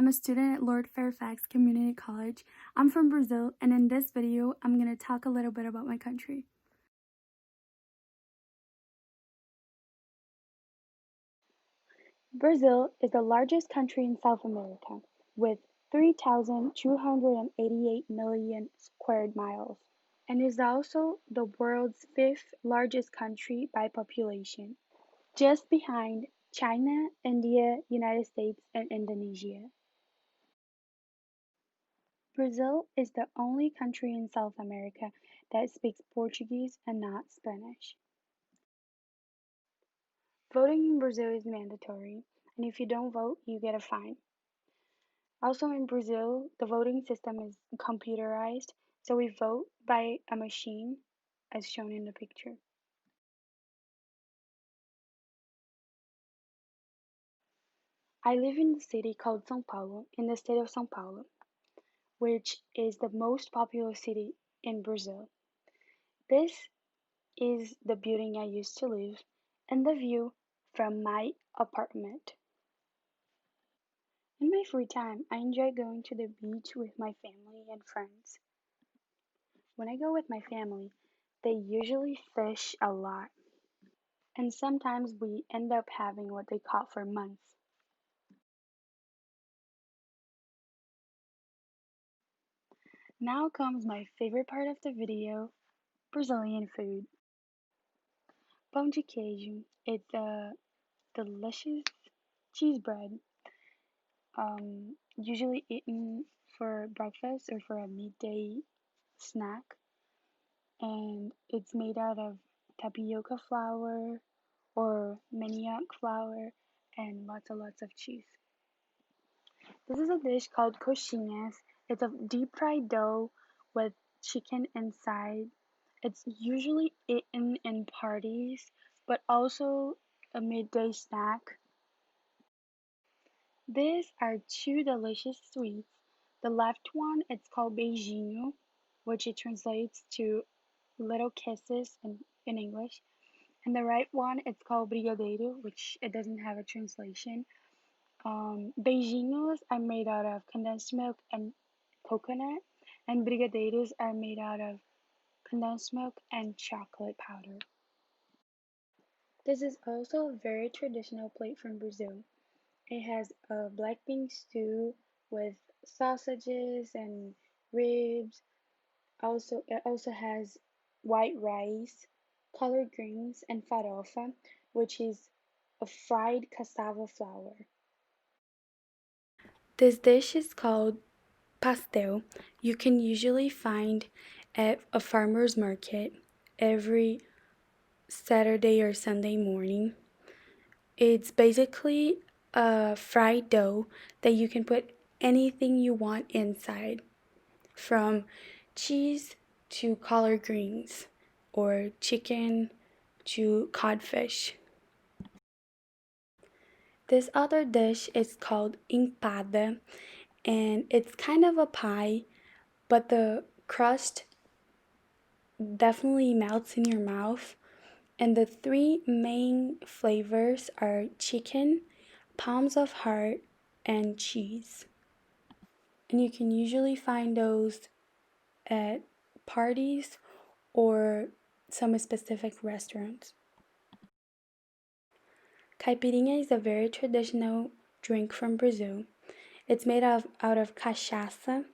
I'm a student at Lord Fairfax Community College. I'm from Brazil, and in this video, I'm going to talk a little bit about my country. Brazil is the largest country in South America, with 3,288 million square miles, and is also the world's fifth largest country by population, just behind China, India, United States, and Indonesia. Brazil is the only country in South America that speaks Portuguese and not Spanish. Voting in Brazil is mandatory, and if you don't vote, you get a fine. Also in Brazil, the voting system is computerized, so we vote by a machine, as shown in the picture. I live in the city called São Paulo, in the state of São Paulo, which is the most populous city in Brazil. This is the building I used to live, and the view from my apartment. In my free time, I enjoy going to the beach with my family and friends. When I go with my family, they usually fish a lot, and sometimes we end up having what they caught for months. Now comes my favorite part of the video, Brazilian food. Pão de queijo. It's a delicious cheese bread, usually eaten for breakfast or for a midday snack, and it's made out of tapioca flour or manioc flour and lots of cheese. This is a dish called coxinhas. It's a deep fried dough with chicken inside. It's usually eaten in parties, but also a midday snack. These are two delicious sweets. The left one, it's called Beijinho, which it translates to little kisses in English. And the right one, it's called Brigadeiro, which it doesn't have a translation. Beijinhos are made out of condensed milk and coconut, and brigadeiros are made out of condensed milk and chocolate powder. This is also a very traditional plate from Brazil. It has a black bean stew with sausages and ribs. It also has white rice, collard greens, and farofa, which is a fried cassava flour. This dish is called pastel. You can usually find at a farmer's market every Saturday or Sunday morning. It's basically a fried dough that you can put anything you want inside, from cheese to collard greens or chicken to codfish. This other dish is called empada, and it's kind of a pie, but the crust definitely melts in your mouth. And the three main flavors are chicken, palms of heart, and cheese. And you can usually find those at parties or some specific restaurants. Caipirinha is a very traditional drink from Brazil. It's made out of cachaça,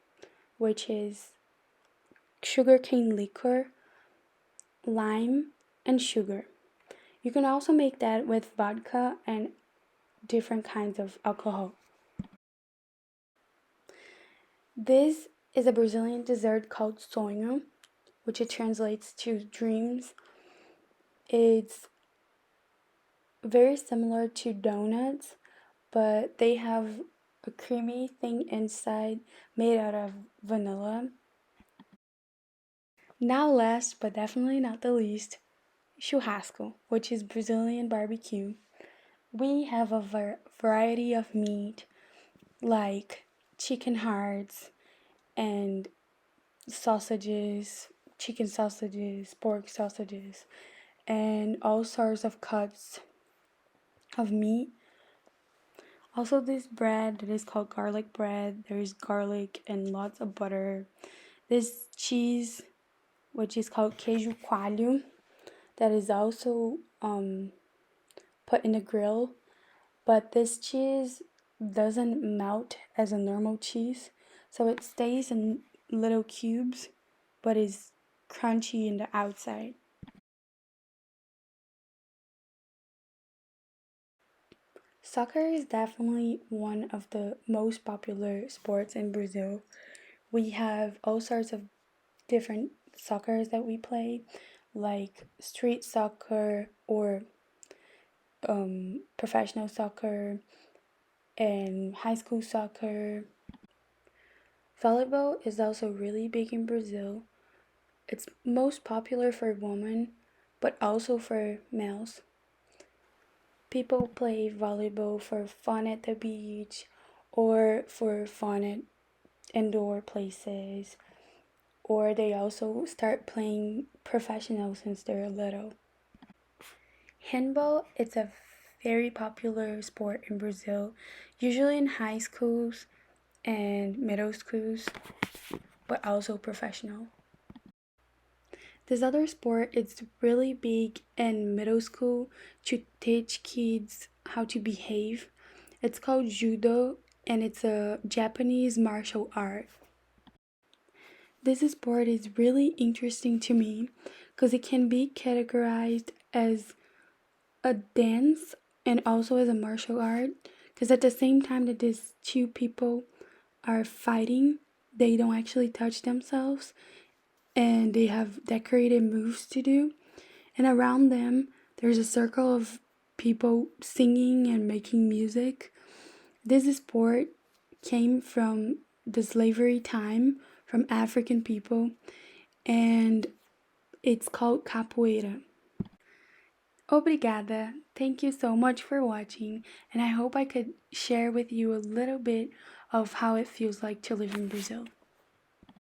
which is sugarcane liquor, lime, and sugar. You can also make that with vodka and different kinds of alcohol. This is a Brazilian dessert called sonho, which it translates to dreams. It's very similar to donuts, but they have a creamy thing inside made out of vanilla. Now last, but definitely not the least, churrasco, which is Brazilian barbecue. We have a variety of meat like chicken hearts and sausages, chicken sausages, pork sausages, and all sorts of cuts of meat. Also, this bread that is called garlic bread, there is garlic and lots of butter. This cheese, which is called queijo coalho, that is also put in the grill. But this cheese doesn't melt as a normal cheese, so it stays in little cubes, but is crunchy in the outside. Soccer is definitely one of the most popular sports in Brazil. We have all sorts of different soccers that we play, like street soccer or professional soccer and high school soccer. Volleyball is also really big in Brazil. It's most popular for women, but also for males. People play volleyball for fun at the beach or for fun at indoor places, or they also start playing professional since they're little. Handball is a very popular sport in Brazil, usually in high schools and middle schools, but also professional. This other sport is really big in middle school to teach kids how to behave. It's called Judo and it's a Japanese martial art. This sport is really interesting to me because it can be categorized as a dance and also as a martial art, because at the same time that these two people are fighting, they don't actually touch themselves and they have decorated moves to do. And around them, there's a circle of people singing and making music. This sport came from the slavery time from African people and it's called Capoeira. Obrigada. Thank you so much for watching, and I hope I could share with you a little bit of how it feels like to live in Brazil.